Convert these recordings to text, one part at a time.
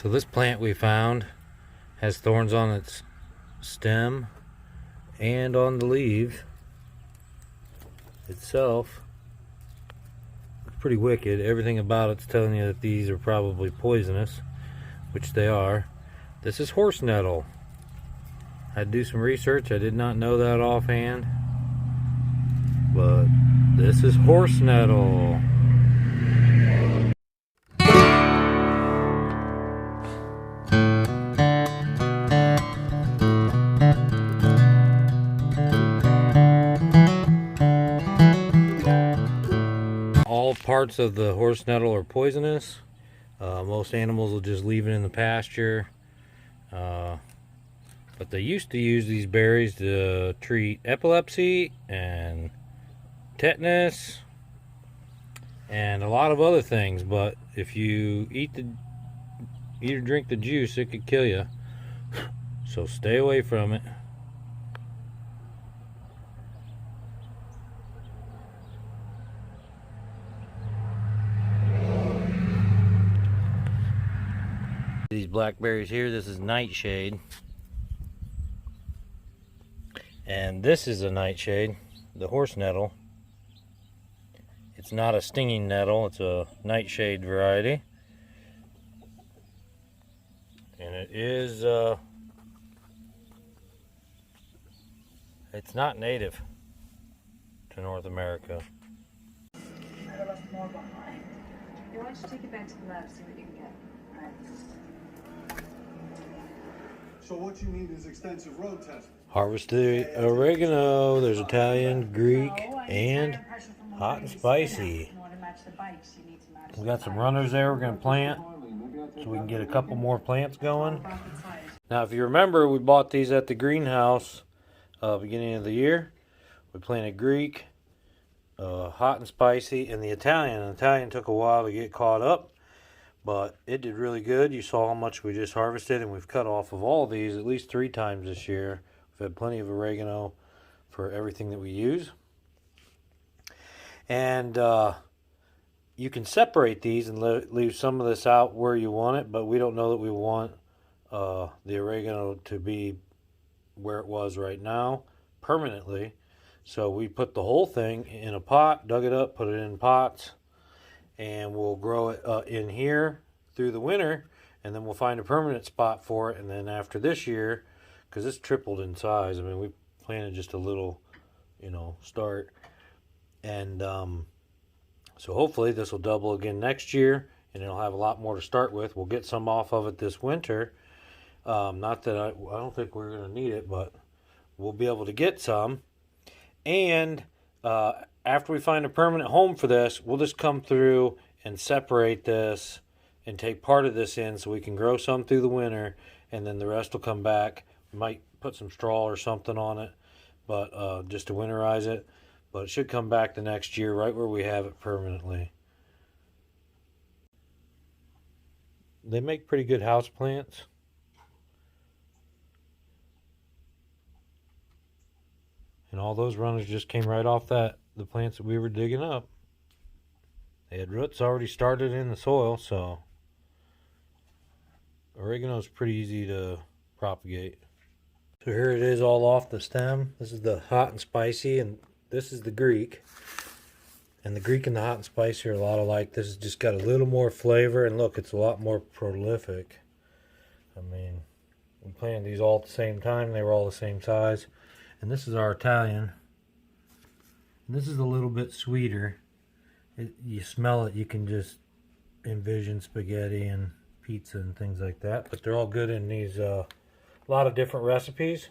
So this plant we found has thorns on its stem and on the leaf itself. It's pretty wicked. Everything about it's telling you that these are probably poisonous, which they are. This is horse nettle. I had to do some research. I did not know that offhand, but this is horse nettle. All parts of the horse nettle are poisonous. Most animals will just leave it in the pasture. But they used to use these berries to treat epilepsy and tetanus and a lot of other things. But if you eat or drink the juice, it could kill you. So stay away from it. These blackberries here, this is nightshade. And this is a nightshade, the horse nettle. It's not a stinging nettle, it's a nightshade variety. And it is, it's not native to North America. I left more behind. Why don't you take it back to the lab, see what you can get. All right. So what you need is extensive road testing. Harvested oregano. There's Italian, Greek, and hot and spicy. We got some runners there we're going to plant so we can get a couple more plants going. Now if you remember, we bought these at the greenhouse beginning of the year. We planted Greek, hot and spicy, and the Italian. The Italian took a while to get caught up, but it did really good. You saw how much we just harvested, and we've cut off of all of these at least 3 times this year. We've had plenty of oregano for everything that we use. And you can separate these and leave some of this out where you want it, but we don't know that we want the oregano to be where it was right now permanently. So we put the whole thing in a pot, dug it up, put it in pots, and we'll grow it in here through the winter, and then we'll find a permanent spot for it. And then after this year, because it's tripled in size, I mean, we planted just a little, start, and so hopefully this will double again next year, and it'll have a lot more to start with. We'll get some off of it this winter. Not that I don't think we're going to need it, but we'll be able to get some. And after we find a permanent home for this, we'll just come through and separate this and take part of this in so we can grow some through the winter, and then the rest will come back. We might put some straw or something on it, but just to winterize it. But it should come back the next year right where we have it permanently. They make pretty good house plants. And all those runners just came right off the plants that we were digging up. They had roots already started in the soil, so oregano is pretty easy to propagate. So here it is all off the stem. This is the hot and spicy, and this is the Greek. And the Greek and the hot and spicy are a lot alike. This has just got a little more flavor, and look, it's a lot more prolific. I mean, we planted these all at the same time. They were all the same size. And this is our Italian. And this is a little bit sweeter. You smell it, you can just envision spaghetti and pizza and things like that. But they're all good in these a lot of different recipes.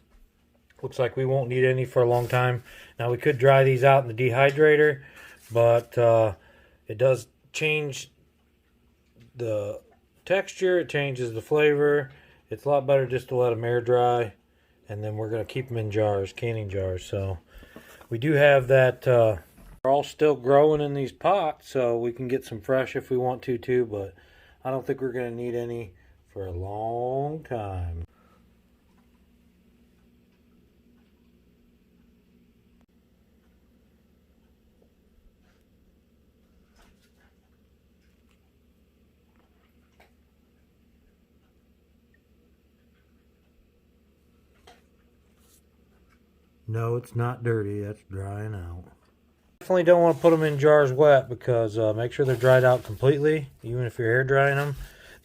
Looks like we won't need any for a long time. Now we could dry these out in the dehydrator, but it does change the texture, it changes the flavor. It's a lot better just to let them air dry, and then we're going to keep them in jars, canning jars. So we do have that. They're all still growing in these pots, so we can get some fresh if we want to too, but I don't think we're going to need any for a long time. No, it's not dirty. That's drying out. Definitely don't want to put them in jars wet because make sure they're dried out completely. Even if you're air drying them,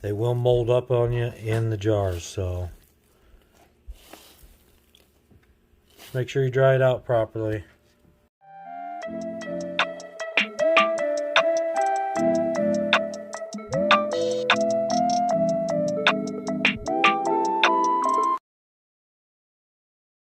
they will mold up on you in the jars. So make sure you dry it out properly.